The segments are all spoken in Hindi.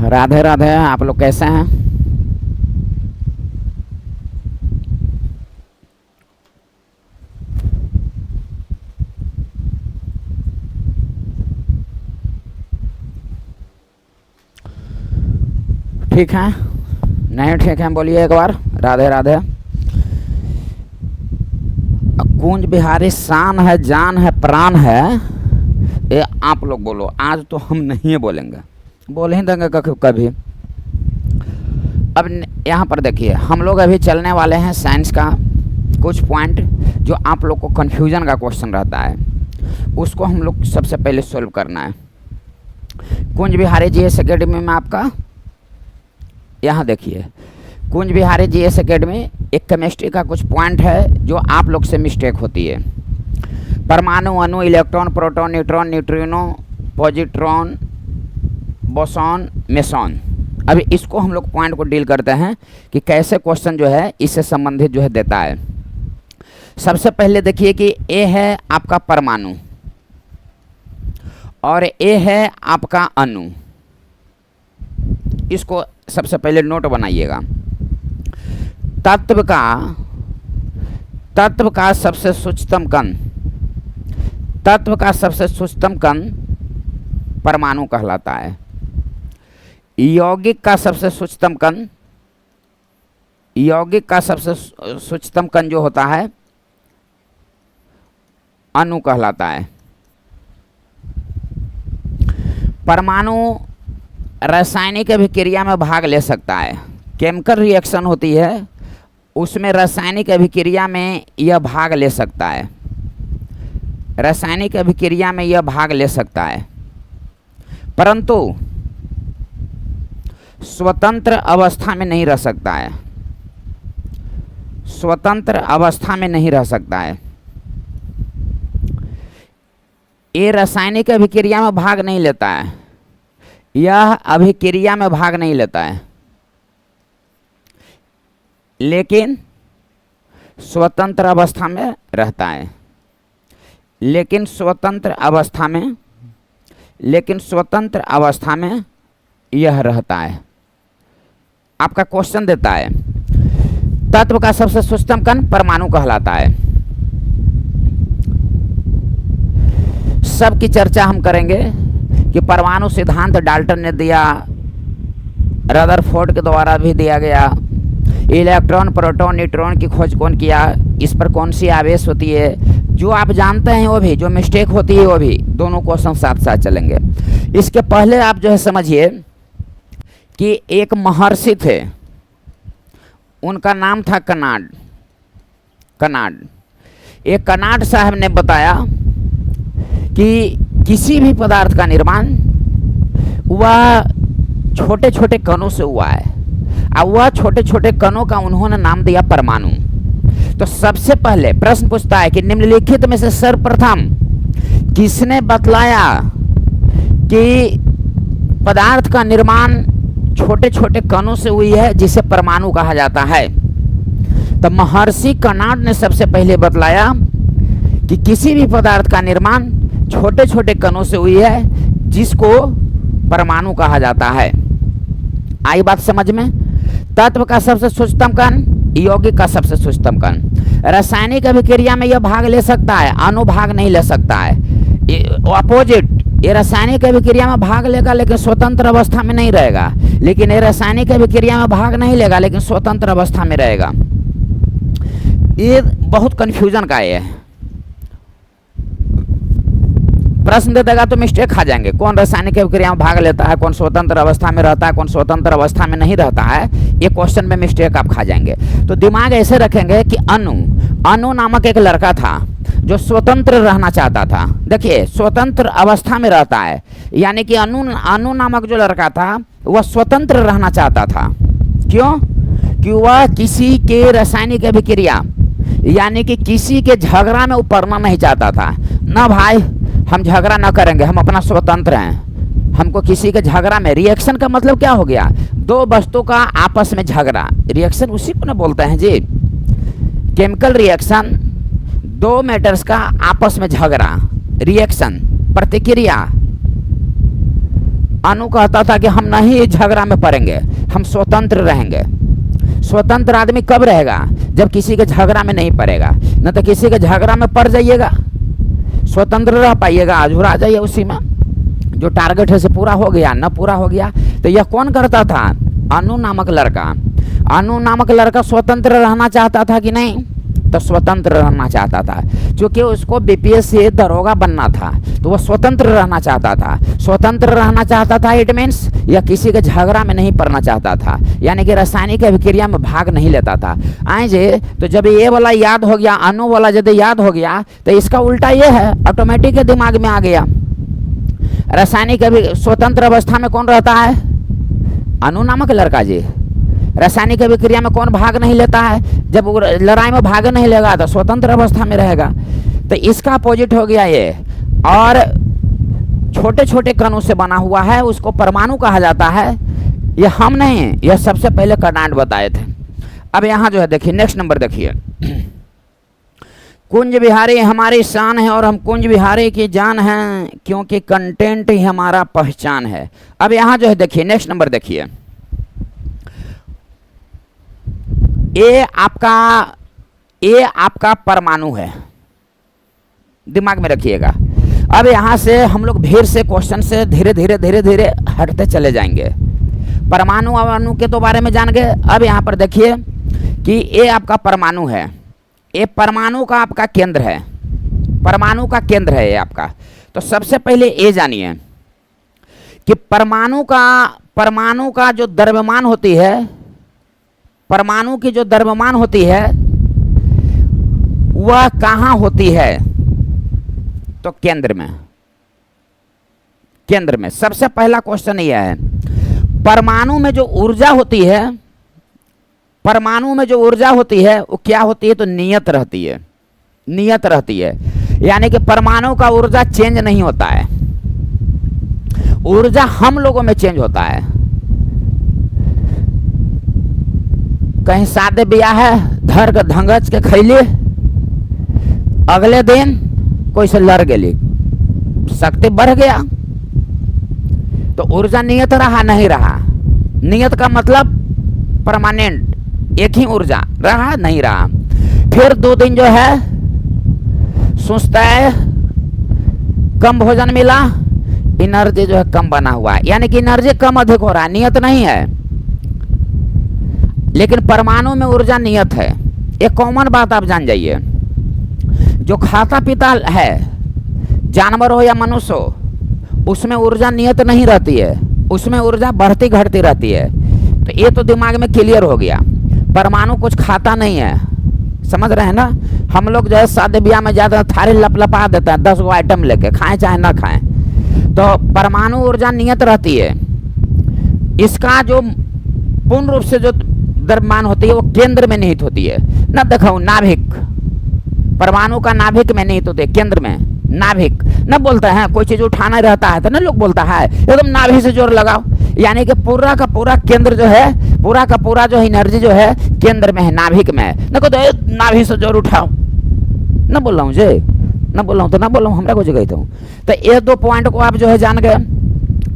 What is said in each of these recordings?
राधे राधे। आप लोग कैसे हैं? ठीक है? नहीं ठीक है? बोलिए एक बार राधे राधे। कुंज बिहारी शान है, जान है, प्राण है, ये आप लोग बोलो। आज तो हम नहीं बोलेंगे, बोल ही देंगे कभी। अब यहाँ पर देखिए, हम लोग अभी चलने वाले हैं साइंस का कुछ पॉइंट जो आप लोग को कन्फ्यूजन का क्वेश्चन रहता है, उसको हम लोग सबसे पहले सोल्व करना है। कुंज बिहारी जीएस एकेडमी में आपका यहाँ देखिए, कुंज बिहारी जीएस एकेडमी एक केमिस्ट्री का कुछ पॉइंट है जो आप लोग से मिस्टेक होती है। परमाणु, अणु, electron, proton, neutron, neutrino, positron, boson, meson. अभी इसको हम लोग पॉइंट को डील करते हैं कि कैसे क्वेश्चन जो है इससे संबंधित जो है देता है। सबसे पहले देखिए कि ए है आपका परमाणु और ए है आपका अणु। इसको सबसे पहले नोट बनाइएगा। तत्व का सबसे सूक्ष्मतम कण, तत्व का सबसे सूक्ष्मतम कण परमाणु कहलाता है। यौगिक का सबसे सूक्ष्मतम कण, यौगिक का सबसे सूक्ष्मतम कण जो होता है अणु कहलाता है। परमाणु रासायनिक अभिक्रिया में भाग ले सकता है। केमिकल रिएक्शन होती है उसमें रासायनिक अभिक्रिया में यह भाग ले सकता है, रासायनिक अभिक्रिया में यह भाग ले सकता है, परंतु स्वतंत्र अवस्था में नहीं रह सकता है, स्वतंत्र अवस्था में नहीं रह सकता है। ये रासायनिक अभिक्रिया में भाग नहीं लेता है, यह अभिक्रिया में भाग नहीं लेता है, लेकिन स्वतंत्र अवस्था में रहता है, लेकिन स्वतंत्र अवस्था में, लेकिन स्वतंत्र अवस्था में यह रहता है। आपका क्वेश्चन देता है तत्व का सबसे सूक्ष्मतम कण परमाणु कहलाता है। सबकी चर्चा हम करेंगे कि परमाणु सिद्धांत डाल्टन ने दिया, रदरफोर्ड के द्वारा भी दिया गया। इलेक्ट्रॉन, प्रोटॉन, न्यूट्रॉन की खोज कौन किया, इस पर कौन सी आवेश होती है, जो आप जानते हैं वो भी, जो मिस्टेक होती है वो भी, दोनों क्वेश्चन साथ साथ चलेंगे। इसके पहले आप जो है समझिए कि एक महर्षि थे, उनका नाम था कनाड। एक कनाड साहब ने बताया कि किसी भी पदार्थ का निर्माण वह छोटे छोटे कणों से हुआ है, और वह छोटे छोटे कणों का उन्होंने नाम दिया परमाणु। तो सबसे पहले प्रश्न पूछता है कि निम्नलिखित में से सर्वप्रथम किसने बतलाया कि पदार्थ का निर्माण छोटे छोटे कणों से हुई है जिसे परमाणु कहा जाता है। तो महर्षि कनाड ने सबसे पहले बतलाया कि किसी भी पदार्थ का निर्माण छोटे छोटे कणों से हुई है जिसको परमाणु कहा जाता है। आई बात समझ में? तत्व का सबसे सूक्ष्मतम कण, यौगिक का सबसे सूक्ष्मतम कण। रासायनिक अभिक्रिया में यह भाग ले सकता है, अणु भाग नहीं ले सकता है। अपोजिट, ये रासायनिक अभिक्रिया में भाग लेगा लेकिन स्वतंत्र अवस्था में नहीं रहेगा, लेकिन ये रासायनिक अभिक्रिया में भाग नहीं लेगा लेकिन स्वतंत्र अवस्था में रहेगा। ये बहुत कंफ्यूजन का ये है। प्रश्न दे देगा तो मिस्टेक खा जाएंगे, कौन रासायनिक अभिक्रिया में भाग लेता है, कौन स्वतंत्र अवस्था में रहता है, कौन स्वतंत्र अवस्था में नहीं रहता है, ये क्वेश्चन में मिस्टेक आप खा जाएंगे। तो दिमाग ऐसे रखेंगे कि अणु नामक एक लड़का था जो स्वतंत्र रहना चाहता था। देखिए, स्वतंत्र अवस्था में रहता है, यानी कि अणु नामक जो लड़का था वह स्वतंत्र रहना चाहता था। क्यों? कि वह किसी के रासायनिक अभिक्रिया यानी कि किसी के झगड़ा में उपरना नहीं चाहता था। ना भाई, हम झगड़ा ना करेंगे, हम अपना स्वतंत्र हैं, हमको किसी के झगड़ा में, रिएक्शन का मतलब क्या हो गया, दो वस्तु का आपस में झगड़ा, रिएक्शन उसी को ना बोलते हैं जी। केमिकल रिएक्शन, दो मैटर्स का आपस में झगड़ा, रिएक्शन, प्रतिक्रिया। अनु कहता था कि हम नहीं इस झगड़ा में पड़ेंगे, हम स्वतंत्र रहेंगे। स्वतंत्र आदमी कब रहेगा? जब किसी के झगड़ा में नहीं पड़ेगा, न तो किसी के झगड़ा में पड़ जाइएगा, स्वतंत्र रह पाइएगा, अधूरा आ जाइए उसी में। जो टारगेट है से पूरा हो गया, न पूरा हो गया। तो यह कौन करता था? अनु नामक लड़का। अनु नामक लड़का स्वतंत्र रहना चाहता था कि नहीं? तो स्वतंत्र रहना चाहता था, क्योंकि उसको बीपीएस से दरोगा बनना था, तो वह स्वतंत्र रहना चाहता था। स्वतंत्र रहना चाहता था इट मीन्स या किसी के झगड़ा में नहीं पड़ना चाहता था, यानी कि रासायनिक अभिक्रिया में भाग नहीं लेता था। आए जे तो जब ये वाला याद हो गया, अनु वाला यदि याद हो गया, तो इसका उल्टा ये है, ऑटोमेटिक दिमाग में आ गया। रासायनिक स्वतंत्र अवस्था में कौन रहता है? अनु नामक लड़का जी। रासायनिक अभिक्रिया में कौन भाग नहीं लेता है? जब लड़ाई में भाग नहीं लेगा तो स्वतंत्र अवस्था में रहेगा। तो इसका अपोजिट हो गया ये। और छोटे छोटे कणों से बना हुआ है, उसको परमाणु कहा जाता है। ये हम नहीं, यह सबसे पहले कर्नाड बताए थे। अब यहाँ जो है देखिए, नेक्स्ट नंबर देखिए, कुंज बिहारी हमारी शान है और हम कुंज बिहारी की जान हैं, क्योंकि कंटेंट ही हमारा पहचान है। अब यहाँ जो है देखिए, नेक्स्ट नंबर देखिए, ये आपका परमाणु है, दिमाग में रखिएगा। अब यहाँ से हम लोग भीड़ से क्वेश्चन से धीरे धीरे हटते चले जाएंगे। परमाणु और अणु के तो बारे में जान गए। अब यहाँ पर देखिए कि ये आपका परमाणु है, ये परमाणु का आपका केंद्र है, परमाणु का केंद्र है ये आपका। तो सबसे पहले ये जानिए कि परमाणु का जो द्रव्यमान होती है, परमाणु की जो द्रव्यमान होती है वह कहाँ होती है? तो केंद्र में। केंद्र में सबसे पहला क्वेश्चन यह है। परमाणु में जो ऊर्जा होती है, परमाणु में जो ऊर्जा होती है वो क्या होती है? तो नियत रहती है, नियत रहती है। यानी कि परमाणु का ऊर्जा चेंज नहीं होता है, ऊर्जा हम लोगों में चेंज होता है। कहीं शादी ब्याह है, धर के धंगच के खैली, अगले दिन कोई से लड़ गई, शक्ति बढ़ गया, तो ऊर्जा नियत रहा नहीं रहा। नियत का मतलब परमानेंट, एक ही ऊर्जा रहा नहीं रहा। फिर 2 दिन जो है सुस्ता है, कम भोजन मिला, एनर्जी जो है कम बना हुआ है, यानी कि एनर्जी कम अधिक हो रहा है, नियत नहीं है। लेकिन परमाणु में ऊर्जा नियत है। एक कॉमन बात आप जान जाइए, जो खाता पीता है, जानवर हो या मनुष्य हो, उसमें ऊर्जा नियत नहीं रहती है, उसमें ऊर्जा बढ़ती घटती रहती है। तो ये तो दिमाग में क्लियर हो गया। परमाणु कुछ खाता नहीं है, समझ रहे हैं ना? हम लोग जो है शादी ब्याह में जाते हैं, थाली लपलपा देते हैं 10 गो आइटम लेके, खाएं चाहे ना खाएं। तो परमाणु ऊर्जा नियत रहती है। इसका जो पूर्ण रूप से जो द्रव्यमान होती है वो केंद्र में निहित होती है। न देखो नाभिक, परमाणु का नाभिक में निहित होती है, केंद्र में। नाभिक न बोलते हैं, कोई चीज उठाना रहता है तो ना लोग बोलता है एकदम नाभि से जोर लगाओ, यानी कि पूरा का पूरा केंद्र जो है, पूरा का पूरा जो एनर्जी जो है केंद्र में है, नाभिक में है। न को तो नाभि से जोर उठाओ, न बोल रहा हूँ जे, न बोल रहा हूँ तो ना बोल रहा हूँ, हमरा को जगह तो ये 2 पॉइंट को आप जो है जान गए।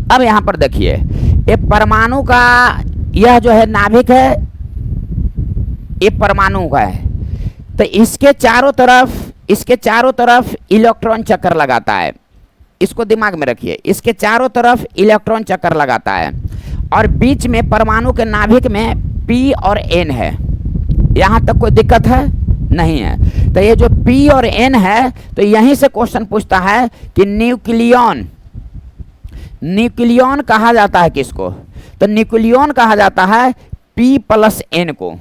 अब यहाँ पर देखिए, ये परमाणु का यह जो है नाभिक है, ये परमाणु का है। तो इसके चारों तरफ इलेक्ट्रॉन चक्कर लगाता है। इसको दिमाग में रखिए, इसके चारों तरफ इलेक्ट्रॉन चक्कर लगाता है। और बीच में परमाणु के नाभिक में P और N है। यहाँ तक कोई दिक्कत है? नहीं है। तो ये जो P और N है, तो यहीं से क्वेश्चन पूछता है कि न्यूक्लियॉन कहा जाता है किसको? तो न्यूक्लियॉन कहा जाता है P + N को।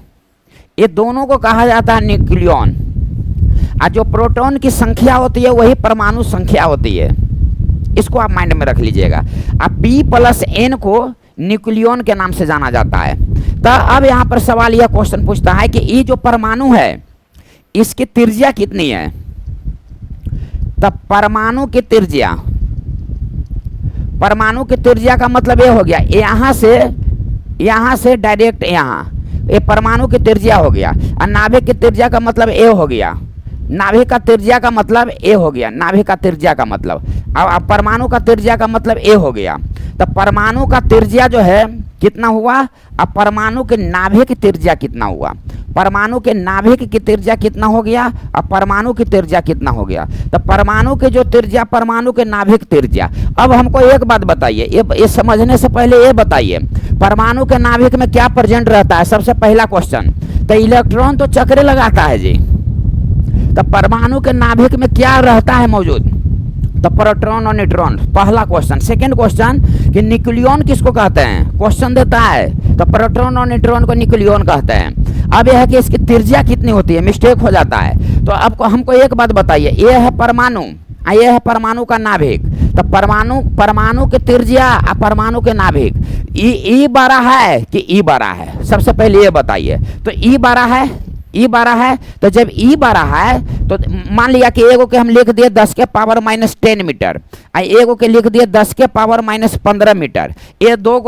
ये दोनों को कहा जाता है न्यूक्लियॉन। और जो प्रोटॉन की संख्या होती है वही परमाणु संख्या होती है। इसको आप माइंड में रख लीजिएगा। अब P + N को न्यूक्लियॉन के नाम से जाना जाता है। तो अब यहाँ पर सवाल यह क्वेश्चन पूछता है कि ये जो परमाणु है इसकी त्रिज्या कितनी है? तब परमाणु की त्रिज्या का मतलब ये हो गया, यहाँ से डायरेक्ट यहाँ, ये परमाणु की त्रिज्या हो गया। और नाभिक की त्रिज्या का मतलब ए हो गया, नाभिक का त्रिज्या का मतलब ए हो गया, नाभिक का त्रिज्या का मतलब। अब परमाणु का त्रिज्या का मतलब ए हो गया, तो परमाणु का त्रिज्या जो है कितना हुआ, अब परमाणु के नाभिक की त्रिज्या कितना हुआ, परमाणु के नाभिक की त्रिज्या कितना हो गया, अब परमाणु की त्रिज्या कितना हो गया, तो परमाणु की जो त्रिज्या, परमाणु के नाभिक त्रिज्या। अब हमको एक बात बताइए, ये समझने से पहले ये बताइए परमाणु के नाभिक में क्या प्रेजेंट रहता है, सबसे पहला क्वेश्चन। तो इलेक्ट्रॉन तो चक्रे लगाता है जी, तो परमाणु के नाभिक में क्या रहता है मौजूद, तो प्रोटॉन और न्यूट्रॉन, पहला क्वेश्चन। सेकंड क्वेश्चन कि न्यूक्लियन किसको कहते हैं, क्वेश्चन देता है तो प्रोटॉन और न्यूट्रॉन को न्यूक्लियन कहते हैं। अब यह है कि इसकी त्रिज्या कितनी होती है, मिस्टेक हो जाता है। तो अब हमको एक बात बताइए, ये है परमाणु, ये है परमाणु का नाभिक, तो परमाणु के त्रिज्या और परमाणु के नाभिक ई बड़ा है कि ई बड़ा है, सबसे पहले ये बताइए। तो ई बड़ा है, ई बड़ा है, तो जब ई बड़ा है तो मान लिया कि एगो के हम लिख दिए 10 के पावर -10 मीटर, एगो के लिख दिए 10 के पावर -15 मीटर। ये दो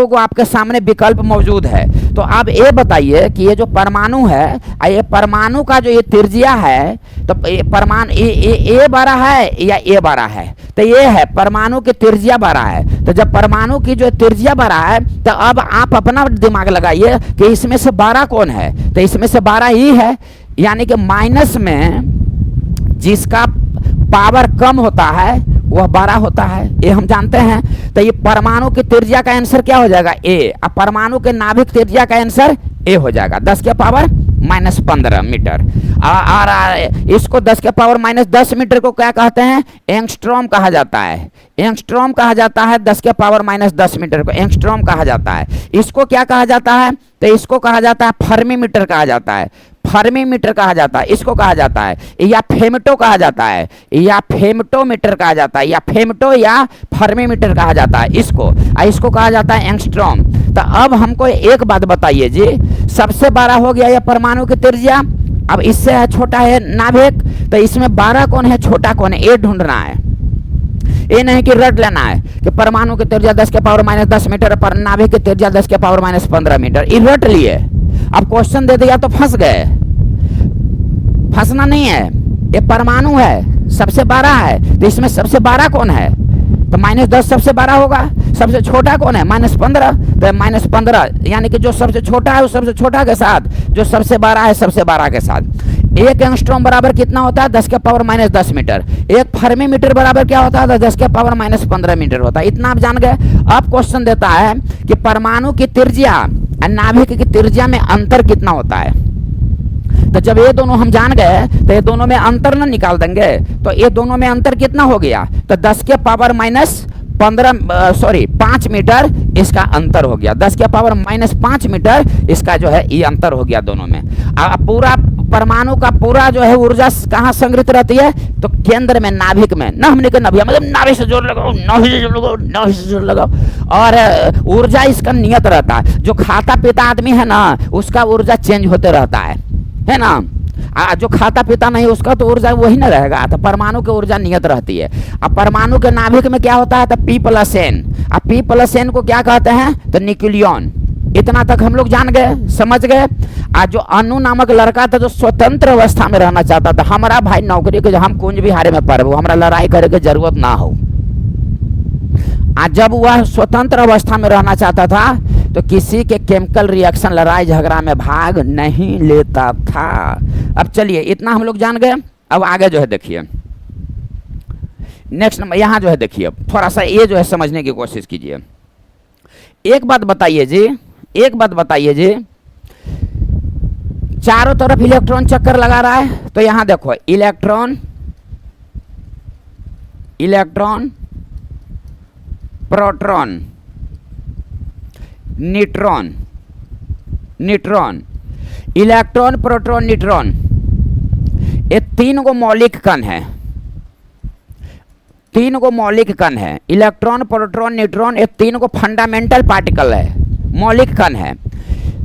को आपके सामने विकल्प मौजूद है। तो आप ये बताइए कि ये जो परमाणु है, ये परमाणु का जो ये त्रिज्या है, तो ये परमाणु ए बड़ा है या ए बड़ा है, तो ये है परमाणु की त्रिज्या बड़ा है। तो जब परमाणु की जो त्रिज्या बड़ा है, तो अब आप अपना दिमाग लगाइए कि इसमें से बड़ा कौन है, तो इसमें से बड़ा ही है, यानी कि माइनस में जिसका पावर कम होता है वह बड़ा होता है, ये हम जानते हैं। तो ये परमाणु की त्रिज्या का आंसर क्या हो जाएगा, ए। अब परमाणु के नाभिक त्रिज्या का आंसर ए हो जाएगा, 10 के पावर -15 मीटर। और इसको 10 के पावर -10 मीटर को क्या कहते हैं, एंगस्ट्रॉम कहा जाता है। एंगस्ट्रॉम कहा जाता है 10 के पावर -10 मीटर को एंगस्ट्रॉम कहा जाता है। इसको क्या कहा जाता है, तो इसको कहा जाता है फर्मी मीटर कहा जाता है, फर्मी मीटर कहा जाता है, इसको कहा जाता है, या फेमटो कहा जाता है, या फेमटोमीटर कहा जाता है, या फेमटो या फर्मी मीटर कहा जाता है इसको कहा जाता है एंगस्ट्रॉम। तो अब हमको एक बात बताइए जी, सबसे बड़ा हो गया ये परमाणु की त्रिज्या, अब इससे है छोटा है नाभिक, तो इसमें बड़ा कौन है छोटा कौन है, ये ढूंढना है। ये नहीं कि रट लेना है कि परमाणु की त्रिज्या 10 के पावर -10 मीटर, पर नाभिक की त्रिज्या 10 के पावर -15 मीटर, ये रट लिए। अब क्वेश्चन दे दिया तो फंस गए, फंसना नहीं है। ये परमाणु है, सबसे बड़ा है, तो इसमें सबसे बड़ा कौन है, तो -10 सबसे बड़ा होगा, सबसे छोटा कौन है -15, तो -15 यानी कि जो सबसे छोटा है वो सबसे छोटा के साथ, जो सबसे बड़ा है सबसे बड़ा के साथ। एक एंगस्ट्रॉम बराबर कितना होता है, 10 के पावर -10 मीटर। एक फर्मी मीटर बराबर क्या होता है, 10 के पावर -15 मीटर होता है। इतना आप जान गए। अब क्वेश्चन देता है कि परमाणु की त्रिज्या और नाभिक की त्रिज्या में अंतर कितना होता है। तो जब ये दोनों हम जान गए तो ये दोनों में अंतर ना निकाल देंगे, तो ये दोनों में अंतर कितना हो गया, तो 10 के पावर -5 मीटर इसका अंतर हो गया, 10 के पावर -5 मीटर इसका जो है ये अंतर हो गया दोनों में। पूरा परमाणु का पूरा जो है ऊर्जा कहाँ संग्रहित रहती है, तो केंद्र में, नाभिक में, ना हमने कहा मतलब नाभिक से जोड़ लगाओ, नाभिक से जोड़ लगाओ, नाभिक से जोड़ लगाओ, और ऊर्जा इसका नियत रहता है। जो खाता पीता आदमी है ना, उसका ऊर्जा चेंज होते रहता है ना। जो खाता पीता नहीं उसका तो ऊर्जा वही ना रहेगा। तो परमाणु की ऊर्जा नियत रहती है। अब परमाणु के नाभिक में क्या होता है, तो P+N। अब P+N को क्या कहते हैं, तो न्यूक्लियन। इतना तक हम लोग जान गए, समझ गए। आज जो अनु नामक लड़का था जो स्वतंत्र अवस्था में रहना चाहता था, हमारा भाई नौकरी के हम कुंज बिहार में पढ़बो, हमारा लड़ाई करे के जरूरत ना हो। आज जब वह स्वतंत्र अवस्था में रहना चाहता था तो किसी के केमिकल रिएक्शन, लड़ाई झगड़ा में भाग नहीं लेता था। अब चलिए इतना हम लोग जान गए। अब आगे जो है देखिए, नेक्स्ट नंबर यहाँ जो है देखिए, थोड़ा सा ये जो है समझने की कोशिश कीजिए। एक बात बताइए जी, एक बात बताइए जी, चारों तरफ इलेक्ट्रॉन चक्कर लगा रहा है, तो यहाँ देखो electron, electron, proton, neutron, neutron, electron, proton, neutron, ये तीन गो मौलिक कण है, तीन गो मौलिक कण है। इलेक्ट्रॉन, प्रोटॉन, न्यूट्रॉन, ये तीन गो फंडामेंटल पार्टिकल है, मौलिक कण है।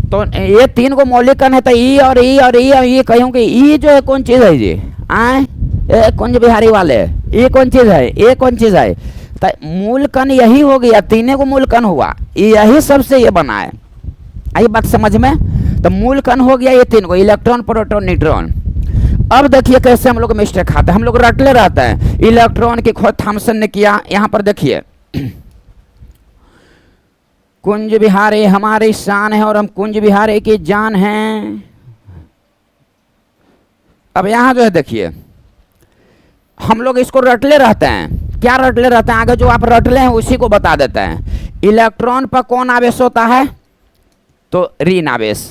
तो ये तीन गो मौलिक कण है, तो ई और ई और ई और ई कहूँगी, ई जो है कौन चीज़ है जी, ये कुंज बिहारी वाले, ये कौन चीज़ है, ये कौन चीज़ है, तो मूल कण यही हो गया, तीनों को मूल कण हुआ, यही सबसे ये बना है। आई बात समझ में, तो मूल कण हो गया ये तीन को, इलेक्ट्रॉन, प्रोटॉन, न्यूट्रॉन। अब देखिए कैसे हम लोग मिस्टेक खाते हैं, हम लोग रटले रहते हैं। इलेक्ट्रॉन की खोज थॉमसन ने किया। यहां पर देखिए कुंज बिहारी हमारी शान है और हम कुंज बिहारी की जान हैं। अब यहां जो है देखिए हम लोग इसको रटले रहते हैं। क्या रटले रहते हैं? आगे जो आप रटले हैं उसी को बता देते हैं। इलेक्ट्रॉन पर कौन आवेश होता है? तो ऋण आवेश।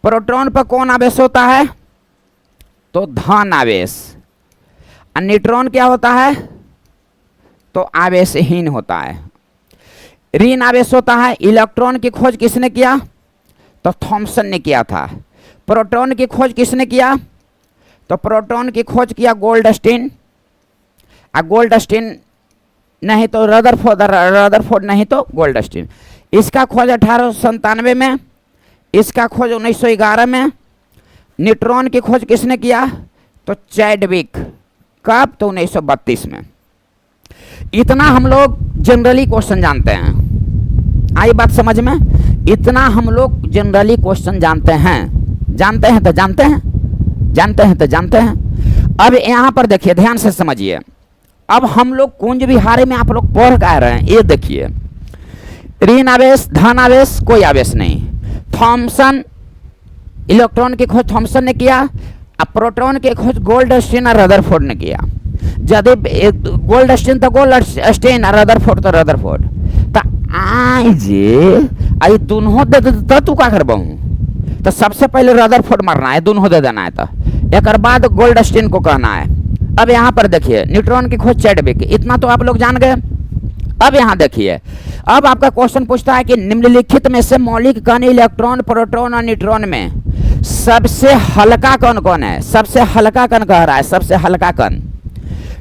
प्रोटॉन पर कौन आवेश होता है? तो धन आवेश। और न्यूट्रॉन क्या होता है? तो आवेशहीन होता है। ऋण आवेश होता है। इलेक्ट्रॉन की खोज किसने किया? तो थॉमसन ने किया था। प्रोटॉन की खोज किसने किया? तो प्रोटॉन की खोज किया गोल्डस्टीन। गोल्डस्टीन नहीं तो रदरफोर्ड नहीं तो गोल्डस्टीन। इसका खोज 1897 में, इसका खोज 1911 में। न्यूट्रॉन की खोज किसने किया? तो चैडविक। कब? तो 1932 में। इतना हम लोग जनरली क्वेश्चन जानते हैं। आई बात समझ में? इतना हम लोग जनरली क्वेश्चन जानते हैं। जानते हैं तो जानते हैं, जानते हैं तो जानते हैं। अब यहां पर देखिए ध्यान से समझिए। अब हम लोग कुंज बिहारी में आप लोग पढ़ कह रहे हैं, ये देखिए ऋण आवेश, धन आवेश, कोई आवेश नहीं। थॉमसन, इलेक्ट्रॉन की खोज थॉमसन ने किया। अब प्रोटॉन की खोज गोल्डस्टीन और रदरफोर्ड ने किया। यदि गोल्डस्टीन तो गोल्डस्टीन और रदरफोर्ड तो रदरफोर्ड। तो आई जे आई दोनों दे दे तू का करबहू? तो सबसे पहले रदरफोर्ड मारना है, दोनों दे देना है। तो एक बाद गोल्डस्टीन को कहना है। अब यहाँ पर देखिए न्यूट्रॉन की खोज चैडविक, इतना तो आप लोग जान गए। अब यहाँ देखिए, अब आपका क्वेश्चन पूछता है कि निम्नलिखित में से मौलिक कण इलेक्ट्रॉन, प्रोटॉन और न्यूट्रॉन में सबसे हल्का कण कौन है? सबसे हल्का कण कह रहा है, सबसे हल्का कण।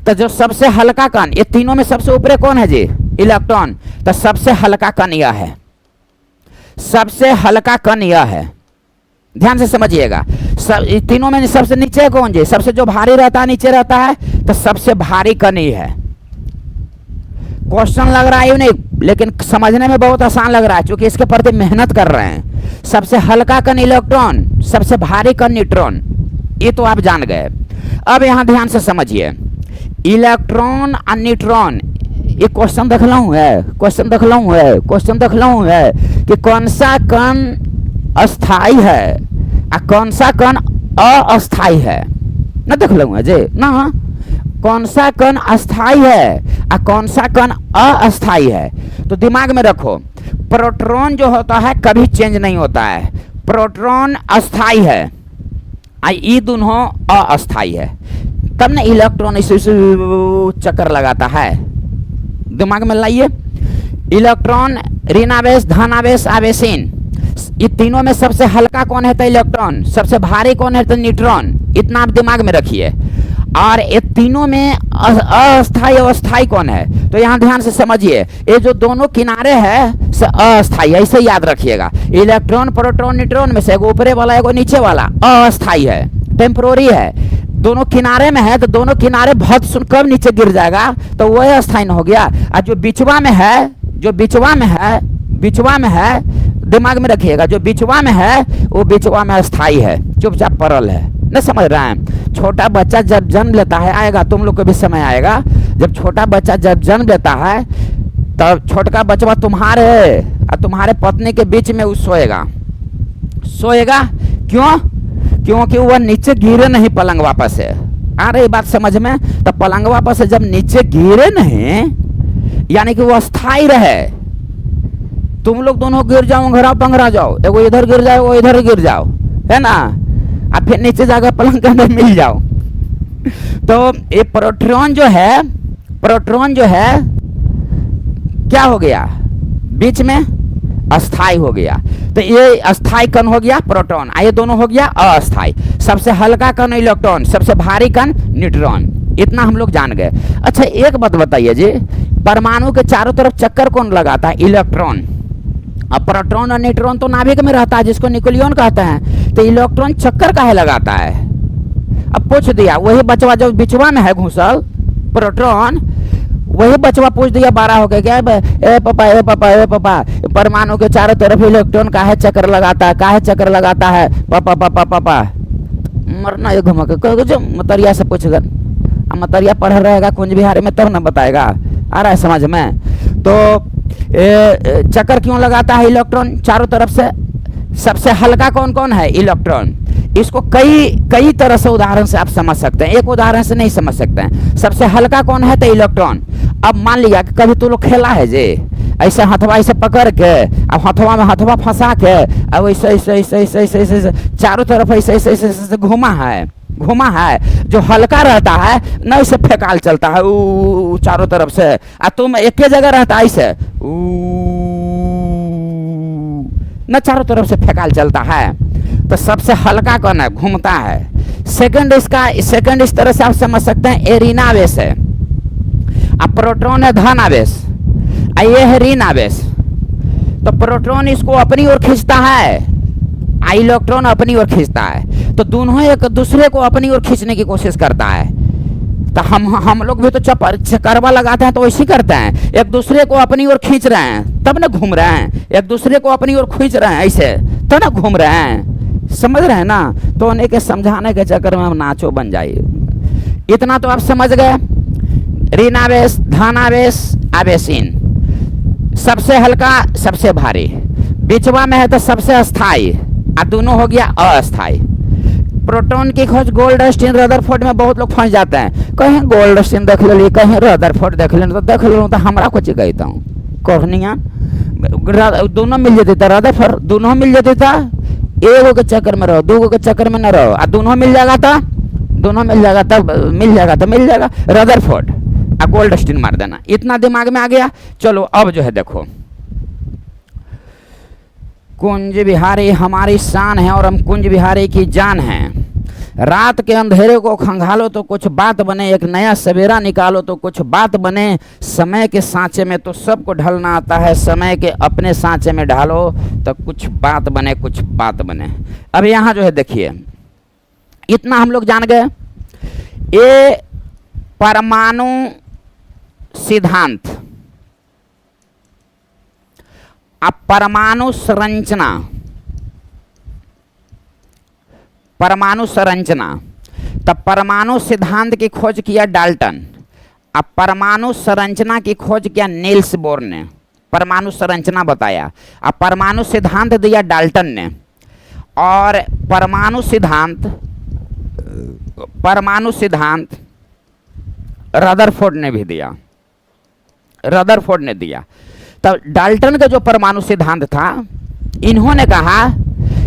तो जो सबसे हल्का कण, ये तीनों में सबसे ऊपर कौन है जी? इलेक्ट्रॉन। तो सबसे हल्का कण यह है, सबसे हल्का कण यह है। ध्यान से समझिएगा। सब तीनों में सबसे नीचे कौन जी? सबसे जो भारी रहता है नीचे रहता है, तो सबसे भारी कण ही है। क्वेश्चन लग रहा है नहीं, लेकिन समझने में बहुत आसान लग रहा है क्योंकि इसके प्रति मेहनत कर रहे हैं। सबसे हल्का कण इलेक्ट्रॉन, सबसे भारी कण न्यूट्रॉन, ये तो आप जान गए। अब यहां ध्यान से समझिए, इलेक्ट्रॉन और न्यूट्रॉन, ये क्वेश्चन देख लो है, क्वेश्चन देख लो है, क्वेश्चन देख लो है कि कौन सा कण अस्थाई है और कौन सा कण अस्थाई है। ना देख लो जी ना, कौन सा कण अस्थाई है और कौन सा कण अस्थाई है। तो दिमाग में रखो, प्रोटॉन जो होता है कभी चेंज नहीं होता है, प्रोटॉन अस्थाई है और ये दोनों अस्थाई है। तब ना इलेक्ट्रॉन इसे चक्कर लगाता है। दिमाग में लाइए, इलेक्ट्रॉन, ऋण आवेश, धन आवेश, आवेशहीन, ये तीनों में सबसे हल्का कौन है? तो इलेक्ट्रॉन। सबसे भारी कौन है? तो न्यूट्रॉन। इतना आप दिमाग में रखिए। और ये तीनों में अस्थाई अवस्थाई कौन है? तो यहाँ ध्यान से समझिए, ये जो दोनों किनारे है से अस्थाई, ऐसे याद रखिएगा। इलेक्ट्रॉन, प्रोटॉन, न्यूट्रॉन में से एगो ऊपरे वाला एगो नीचे वाला अस्थाई है, टेम्पोररी है। दोनों किनारे में है तो दोनों किनारे बहुत सुन कब नीचे गिर जाएगा तो वह अस्थाई हो गया। और जो बिचवा में है, जो बिचवा में है, बिचवा में है, दिमाग में रखिएगा, जो बिचवा में है वो बिचवा में अस्थाई है, चुपचाप परल है। न समझ रहे हैं? छोटा बच्चा जब जन्म लेता है, आएगा तुम लोग को भी समय आएगा, जब छोटा बच्चा जब जन्म लेता है तब छोटका बचवा तुम्हारे और तुम्हारे पत्नी के बीच में वो सोएगा। सोएगा क्यों? क्योंकि वह नीचे गिरे नहीं पलंग वापस से। आ रही बात समझ में? तो पलंग वापस से जब नीचे गिरे नहीं, यानी कि वो अस्थाई रहे। तुम लोग दोनों गिर जाओ, घरा पंगरा जाओ, एगो इधर गिर जाओ, वो इधर गिर जाओ, है ना, अब फिर नीचे जाकर पलंग के अंदर मिल जाओ। तो ये प्रोटॉन जो है, प्रोटॉन जो है क्या हो गया? बीच में अस्थाई हो गया। तो ये अस्थाई कण हो गया प्रोटॉन, ये दोनों हो गया अस्थाई। सबसे हल्का कण इलेक्ट्रॉन, सबसे भारी कण न्यूट्रॉन। इतना हम लोग जान गए। अच्छा एक बात बताइए जी, परमाणु के चारों तरफ चक्कर कौन लगाता है? इलेक्ट्रॉन। अब प्रोटॉन और न्यूट्रॉन तो नाभिक में रहता है जिसको न्यूक्लियन कहते हैं, तो इलेक्ट्रॉन चक्कर काहे लगाता है? अब पूछ दिया, वही बचवा जो बिचवा में है घुसल प्रोटॉन, वही बचवा पूछ दिया 12 हो गया क्या? ए पापा, ए पापा, ए पापा, परमाणु के चारों तरफ इलेक्ट्रॉन काहे चक्कर लगाता है? काहे चक्कर लगाता है? पापा पापा पापा। मरना ये घुमा के कहोगे जो मतरिया से पूछेगा, मतरिया पढ़ रहेगा कुंज बिहारी में तब ना बताएगा। आ रहा है समझ में? तो चक्कर क्यों लगाता है इलेक्ट्रॉन चारों तरफ से? सबसे हल्का कौन कौन है? इलेक्ट्रॉन। इसको कई तरह से उदाहरण से आप समझ सकते हैं, एक उदाहरण से नहीं समझ सकते हैं। सबसे हल्का कौन है? तो इलेक्ट्रॉन। अब मान लिया कि कभी तू लोग खेला है जे ऐसे हथवा ऐसे पकड़ के, अब हथवा में हथवा फंसा के, अब ऐसे ऐसे ऐसे ऐसे ऐसे ऐसे चारों तरफ ऐसे ऐसे ऐसे ऐसे घुमा है। जो हल्का रहता है न इसे फेकाल चलता है चारों तरफ से, और तुम एक ही जगह रहता है ऐसे न चारों तरफ से फेकाल चलता है। तो सबसे हल्का कौन है? घूमता है। सेकंड इस तरह से आप समझ सकते हैं, ये ऋण आवेश है। अब प्रोटॉन है धन आवेश, ये है ऋण आवेश। तो प्रोटॉन इसको अपनी ओर खींचता है, इलेक्ट्रॉन अपनी ओर खींचता है। तो दोनों एक दूसरे को अपनी ओर खींचने की कोशिश करता है। तो हम लोग भी तो चक्करवा लगाते हैं तो वैसे ही करते हैं, एक दूसरे को अपनी ओर खींच रहे हैं तब ना घूम रहे हैं, एक दूसरे को अपनी ओर खींच रहे हैं ऐसे तब ना घूम रहे हैं। समझ रहे हैं ना? तो उन्हें के समझाने के चक्कर में हम नाचो बन जाइए। इतना तो आप समझ गए। ऋणावेश, धनावेश, आवेशीन। सबसे हल्का, सबसे भारी, बीचवा में है तो सबसे अस्थाई, और दोनों हो गया अस्थाई। प्रोटॉन की खोज गोल्डस्टीन रदरफोर्ड में बहुत लोग फंस जाते हैं। कहीं गोल्डस्टीन देख ली, कहीं रदरफोर्ड देख ली, तो देख लो तो हमारा कुछ कहता हूँ कहनिया दोनों मिल जाती था, रदरफोर्ड दोनों मिल जाती था। एगो के चक्कर में रहो, दूगो के चक्कर में न रहो, और दोनों मिल जाएगा था, दोनों मिल जाएगा तब मिल जाएगा रदरफोर्ड और गोल्डस्टीन मार देना। इतना दिमाग में आ गया। चलो अब जो है देखो, कुंज बिहारी हमारी शान है और हम कुंज बिहारी की जान हैं। रात के अंधेरे को खंगालो तो कुछ बात बने, एक नया सवेरा निकालो तो कुछ बात बने। समय के सांचे में तो सबको ढलना आता है, समय के अपने सांचे में ढालो तो कुछ बात बने, कुछ बात बने। अब यहाँ जो है देखिए, इतना हम लोग जान गए। ये परमाणु सिद्धांत, अब परमाणु संरचना, तब परमाणु सिद्धांत की खोज किया डाल्टन। अब परमाणु संरचना की खोज किया नील्स बोर ने, परमाणु संरचना बताया। अब परमाणु सिद्धांत दिया डाल्टन ने, और परमाणु सिद्धांत रदरफोर्ड ने भी दिया, रदरफोर्ड ने दिया। तब डाल्टन का जो परमाणु सिद्धांत था, इन्होंने कहा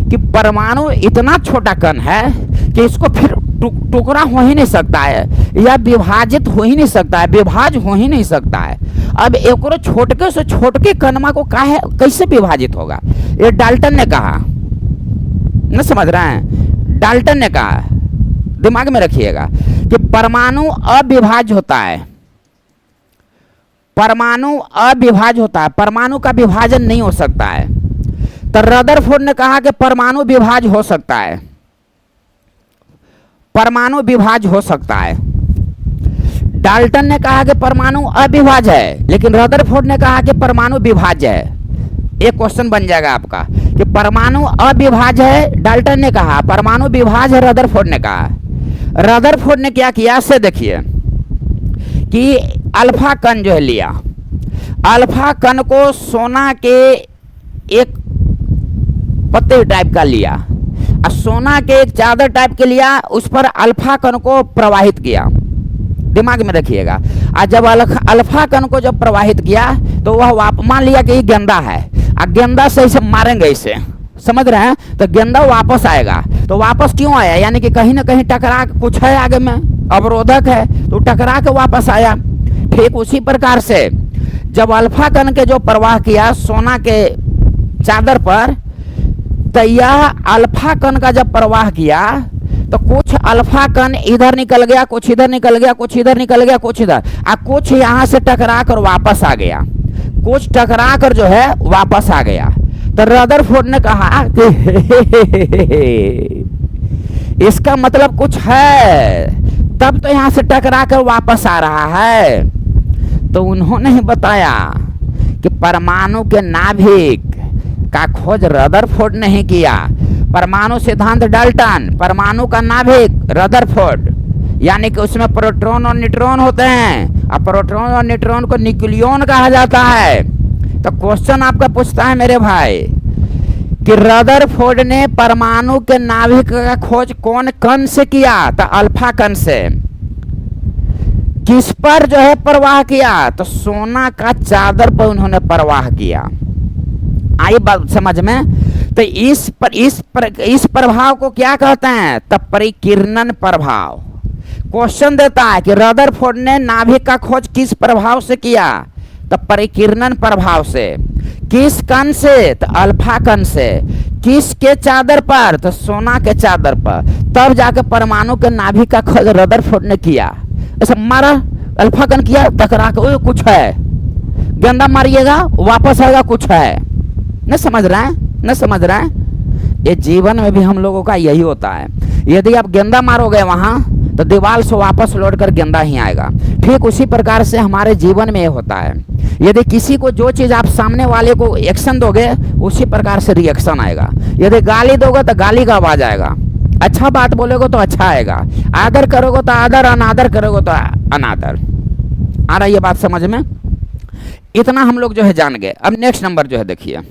कि परमाणु इतना छोटा कण है कि इसको फिर टुकड़ा हो ही नहीं सकता है, या विभाजित हो ही नहीं सकता है, विभाज हो ही नहीं सकता है। अब एक छोटके से छोटके कणमा को कैसे विभाजित होगा? ये डाल्टन ने कहा, न समझ रहे हैं? डाल्टन ने कहा, दिमाग में रखिएगा कि परमाणु अविभाज्य होता है, परमाणु अविभाज्य होता है, परमाणु का विभाजन नहीं हो सकता है। तो रदरफोर्ड ने कहा कि परमाणु विभाज्य हो सकता है, परमाणु विभाज्य हो सकता है। डाल्टन ने कहा कि परमाणु अविभाज्य है, लेकिन रदरफोर्ड ने कहा कि परमाणु विभाज्य है। एक क्वेश्चन बन जाएगा आपका कि परमाणु अविभाज्य है, डाल्टन ने कहा, परमाणु विभाज्य है, रदरफोर्ड ने कहा। रदरफोर्ड ने क्या किया से देखिए कि अल्फा कण जो है लिया, अल्फा कण को सोना के एक पत्ते टाइप का लिया, और सोना के एक चादर टाइप के लिया, उस पर अल्फा कण को प्रवाहित किया। दिमाग में रखिएगा। और जब अल्फा कण को जब प्रवाहित किया तो वह मान लिया कि ये गेंदा है, और गेंदा से इसे मारेंगे इसे, समझ रहे हैं? तो गेंदा वापस आएगा। तो वापस क्यों आया? यानी कि कहीं ना कहीं टकरा, कुछ है आगे में अवरोधक है, तो टकरा के वापस आया। ठीक उसी प्रकार से जब अल्फा कण के जो प्रवाह किया सोना के चादर पर, तो यह अल्फा कण का जब प्रवाह किया तो कुछ अल्फा कण इधर निकल गया, कुछ इधर निकल गया, कुछ इधर निकल गया, कुछ इधर, और कुछ यहाँ से टकरा कर वापस आ गया, कुछ टकरा कर जो है वापस आ गया। तो रदरफोर्ड ने कहा कि इसका मतलब कुछ है, तब तो यहाँ से टकरा कर वापस आ रहा है। तो उन्होंने ही बताया कि परमाणु के नाभिक का खोज रदरफोर्ड ने ही किया, परमाणु सिद्धांत डाल्टन, परमाणु का नाभिक रदरफोर्ड, यानी कि उसमें प्रोटॉन और न्यूट्रॉन होते हैं, और प्रोटॉन और न्यूट्रॉन को न्यूक्लियन कहा जाता है। तो क्वेश्चन आपका पूछता है मेरे भाई कि रदरफोर्ड ने परमाणु के नाभिक का खोज कौन कण से किया? तो अल्फा कण से। किस पर जो है प्रवाह किया? तो सोना का चादर पर उन्होंने प्रवाह किया। आई बात समझ में? तो इस प्रभाव को क्या कहते हैं? तो परिकिरणन प्रभाव। क्वेश्चन देता है कि रदरफोर्ड ने नाभिक का खोज किस प्रभाव से किया? तो परिकिरणन प्रभाव से। किस कण से? तो अल्फा कण से। किसके चादर पर? तो सोना के चादर पर। तब जाकर परमाणु के नाभिक का खोज रदरफोर्ड ने किया। ऐसा मारा, अल्फा कण किया, टकरा के कुछ है, गंदा मारिएगा वापस आएगा कुछ है। न समझ रहे हैं? न समझ रहे हैं? ये जीवन में भी हम लोगों का यही होता है। यदि आप गेंदा मारोगे वहां तो दीवार से वापस लौट कर गेंदा ही आएगा। ठीक उसी प्रकार से हमारे जीवन में ये होता है। यदि किसी को जो चीज़ आप सामने वाले को एक्शन दोगे उसी प्रकार से रिएक्शन आएगा। यदि गाली दोगे तो गाली का आवाज आएगा, अच्छा बात बोलोगे तो अच्छा आएगा, आदर करोगे तो आदर, अनादर करोगे तो अनादर। आ रही है बात समझ में? इतना हम लोग जो है जान गए। अब नेक्स्ट नंबर जो है देखिए,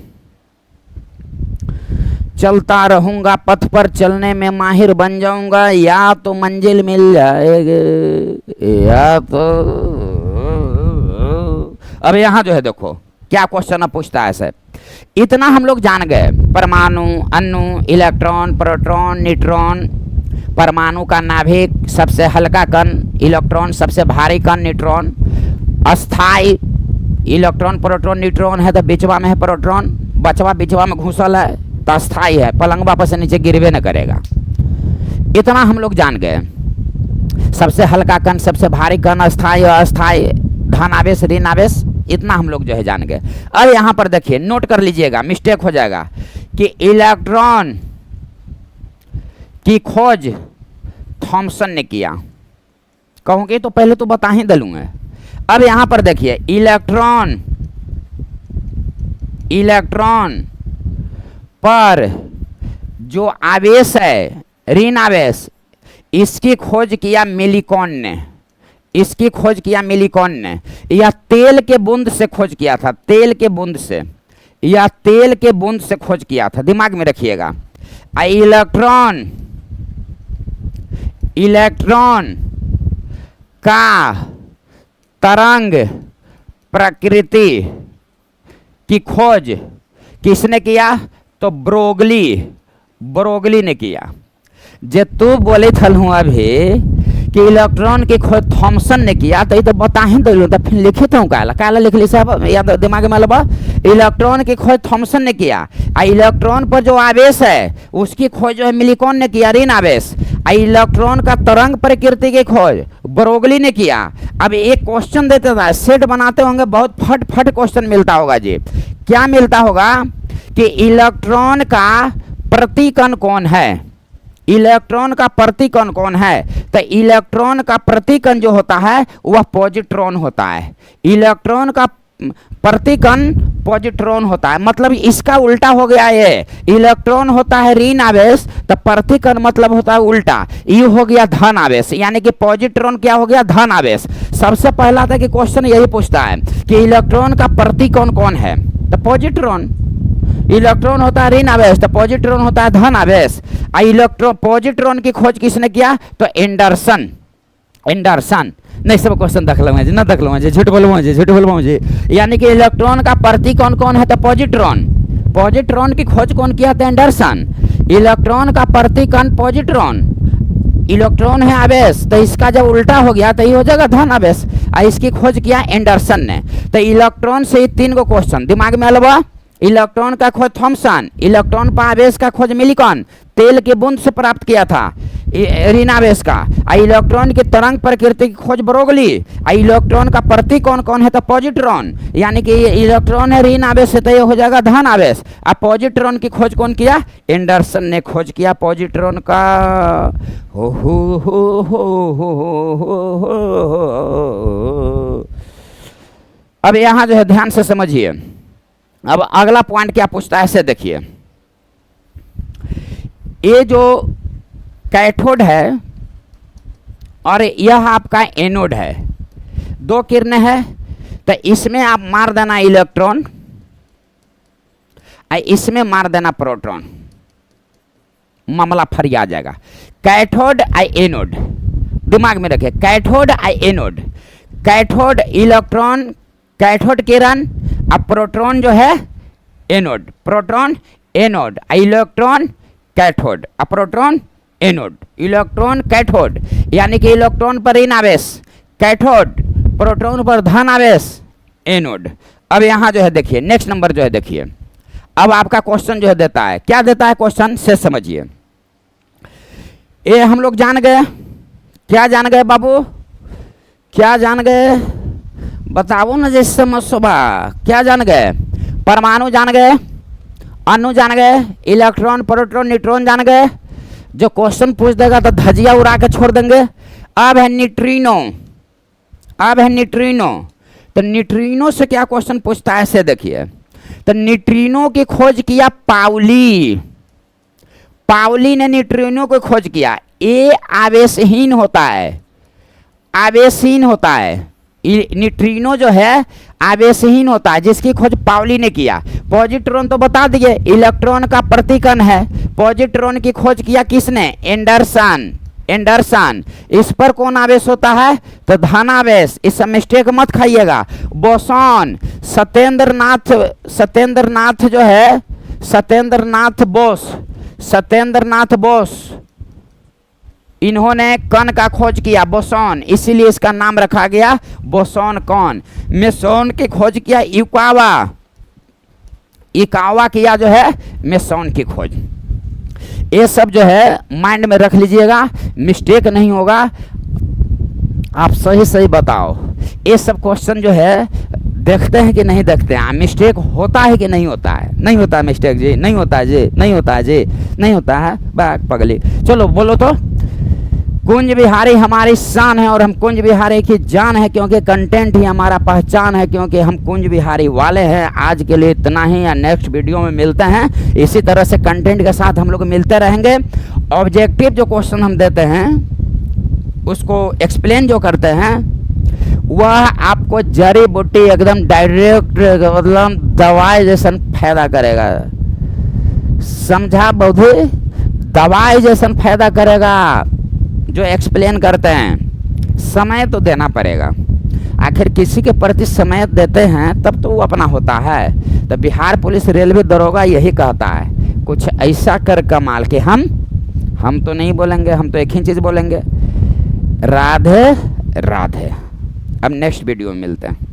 चलता रहूंगा पथ पर चलने में माहिर बन जाऊंगा, या तो मंजिल मिल जाएगी या तो। अब यहाँ जो है देखो क्या क्वेश्चन पूछता है सर। इतना हम लोग जान गए, परमाणु, अणु, इलेक्ट्रॉन, प्रोटॉन, न्यूट्रॉन, परमाणु का नाभिक, सबसे हल्का कण इलेक्ट्रॉन, सबसे भारी कण न्यूट्रॉन, अस्थाई इलेक्ट्रॉन, प्रोटॉन, न्यूट्रॉन है तो बिचवा में है प्रोटॉन, बचवा बिचवा में घुसल है तो अस्थाई है, पलंग वापस से नीचे गिरवे न करेगा। इतना हम लोग जान गए। सबसे हल्का कण, सबसे भारी कण, अस्थाई और अस्थाई, धन आवेश, ऋण आवेश, इतना हम लोग जो है जान गए। अब यहाँ पर देखिए, नोट कर लीजिएगा, मिस्टेक हो जाएगा कि इलेक्ट्रॉन की खोज थॉमसन ने किया। कहूँगी तो पहले तो बता ही दूंगा। अब यहाँ पर देखिए, इलेक्ट्रॉन पर जो आवेश है ऋण आवेश, इसकी खोज किया मिलिकॉन ने। इसकी खोज किया मिलिकॉन ने। यह तेल के बूंद से खोज किया था, तेल के बूंद से, यह तेल के बूंद से खोज किया था, दिमाग में रखिएगा। इलेक्ट्रॉन का तरंग प्रकृति की खोज किसने किया? तो ब्रोगली ने किया। जे तू बोले थलू अभी कि इलेक्ट्रॉन की खोज थॉमसन ने किया, तो ये तो बता ही दो, तो फिर लिखित हूँ काला लिख ली साहब, याद दिमाग में लबा। इलेक्ट्रॉन की खोज थॉमसन ने किया, और इलेक्ट्रॉन पर जो आवेश है उसकी खोज जो है मिलिकॉन ने किया, ऋण आवेश। इलेक्ट्रॉन का तरंग प्रकृति की खोज ब्रोगली ने किया। अब एक क्वेश्चन देते था, सेट बनाते होंगे, बहुत फट क्वेश्चन मिलता होगा जी। क्या मिलता होगा कि इलेक्ट्रॉन का प्रतिकण कौन है? इलेक्ट्रॉन का प्रतिकण कौन है? तो इलेक्ट्रॉन का प्रतिकण जो होता है वह पॉजिट्रॉन होता है। इलेक्ट्रॉन का प्रतिकण पॉजिट्रॉन होता है, मतलब इसका उल्टा हो गया। ये इलेक्ट्रॉन होता है ऋण आवेश, तो प्रतिकण मतलब होता है उल्टा, ये हो गया धन आवेश, यानी कि पॉजिट्रॉन क्या हो गया? धन आवेश। सबसे पहला था कि क्वेश्चन यही पूछता है कि इलेक्ट्रॉन का प्रतिकण कौन है? तो पॉजिट्रॉन। इलेक्ट्रॉन होता है ऋण आवेश, तो पॉजिट्रॉन होता है धन आवेश। पॉजिट्रॉन की खोज किसने किया? तो एंडरसन। नहीं, सब क्वेश्चन देख लो मुझे, ना देख लो मुझे, झूठ बोलो मुझे। यानी कि इलेक्ट्रॉन का प्रतिकण कौन है? तो पॉजिट्रॉन। पॉजिट्रॉन की खोज कौन किया था? एंडरसन। इलेक्ट्रॉन का प्रतिकण पॉजिट्रॉन, इलेक्ट्रॉन है आवेश, तो इसका जब उल्टा हो गया तो ये हो जाएगा धन आवेश, और इसकी खोज किया एंडरसन ने। तो इलेक्ट्रॉन से 3 गो क्वेश्चन दिमाग में अलवा। इलेक्ट्रॉन का खोज थॉमसन, इलेक्ट्रॉन पर आवेश का खोज मिलिकॉन, तेल के बूंद से प्राप्त किया था ऋण आवेश का। इलेक्ट्रॉन की तरंग प्रकृति की खोज ब्रोगली। इलेक्ट्रॉन का प्रतिकण कौन है? तो पॉजिट्रॉन, यानी कि इलेक्ट्रॉन है ऋण आवेश से, तो ये हो जाएगा धन आवेश। अब पॉजिट्रॉन की खोज कौन किया? एंडरसन ने खोज किया पॉजिट्रॉन का। अब यहाँ जो है ध्यान से समझिए। अब अगला पॉइंट क्या पूछता है से देखिए, ये जो कैथोड है और यह आपका एनोड है, दो किरणें है, तो इसमें आप मार देना इलेक्ट्रॉन, इसमें मार देना प्रोटॉन, मामला फरी आ जाएगा। कैथोड आई एनोड, दिमाग में रखिए, कैथोड आई एनोड, कैथोड इलेक्ट्रॉन, कैथोड किरण, अब प्रोटॉन जो है anode, proton anode, electron cathode, proton anode, electron cathode, यानी कि इलेक्ट्रॉन पर ऋण आवेश कैथोड, प्रोटॉन पर धन आवेश एनोड। अब यहाँ जो है देखिए नेक्स्ट नंबर जो है देखिए, अब आपका क्वेश्चन जो है देता है, क्या देता है क्वेश्चन से समझिए। ये हम लोग जान गए, क्या जान गए बाबू, क्या जान गए, बताओ ना जिस समझबा, क्या जान गए, परमाणु जान गए, अणु जान गए, इलेक्ट्रॉन प्रोटॉन न्यूट्रॉन जान गए। जो क्वेश्चन पूछ देगा तो धजिया उड़ा के छोड़ देंगे। अब है न्यूट्रिनो, अब है न्यूट्रिनो, तो न्यूट्रिनो से क्या क्वेश्चन पूछता है ऐसे देखिए। तो न्यूट्रिनो की खोज किया पाउली, पाउली ने न्यूट्रिनो को खोज किया। ये आवेशहीन होता है, आवेशहीन होता है, न्यूट्रिनो जो है आवेशहीन होता है, जिसकी खोज पाउली ने किया। पॉजिट्रॉन तो बता दिए इलेक्ट्रॉन का प्रतिकण है, पॉजिट्रॉन की खोज किया किसने, एंडरसन, एंडरसन। इस पर कौन आवेश होता है, तो धनावेश, इस मिस्टेक मत खाइएगा। बोसॉन, सत्येंद्रनाथ, सत्येंद्रनाथ जो है, सत्येंद्रनाथ बोस, सत्येंद्रनाथ बोस, इन्होंने कण का खोज किया बोसॉन, इसीलिए इसका नाम रखा गया बोसॉन कण। मेसॉन की खोज किया इकावा, इकावा किया जो है मेसॉन की खोज। ये सब जो है माइंड में रख लीजिएगा, मिस्टेक नहीं होगा। आप सही सही बताओ, ये सब क्वेश्चन जो है देखते हैं कि नहीं देखते हैं, मिस्टेक होता है कि नहीं होता है, नहीं होता है मिस्टेक जी, नहीं होता है जी, नहीं होता है जी, नहीं होता है, बाग पगली। चलो बोलो तो, कुंज बिहारी हमारी शान है और हम कुंज बिहारी की जान है, क्योंकि कंटेंट ही हमारा पहचान है, क्योंकि हम कुंज बिहारी वाले हैं। आज के लिए इतना ही, या नेक्स्ट वीडियो में मिलते हैं। इसी तरह से कंटेंट के साथ हम लोग मिलते रहेंगे। ऑब्जेक्टिव जो क्वेश्चन हम देते हैं उसको एक्सप्लेन जो करते हैं, वह आपको जड़ी बूटी एकदम डायरेक्ट मतलब दवाई जैसा फायदा करेगा, समझा बौद्धि, दवाई जैसा फायदा करेगा। जो एक्सप्लेन करते हैं, समय तो देना पड़ेगा, आखिर किसी के प्रति समय देते हैं तब तो वो अपना होता है। तो बिहार पुलिस रेलवे दरोगा यही कहता है, कुछ ऐसा कर कमाल के हम तो नहीं बोलेंगे, हम तो एक ही चीज़ बोलेंगे, राधे राधे। अब नेक्स्ट वीडियो में मिलते हैं।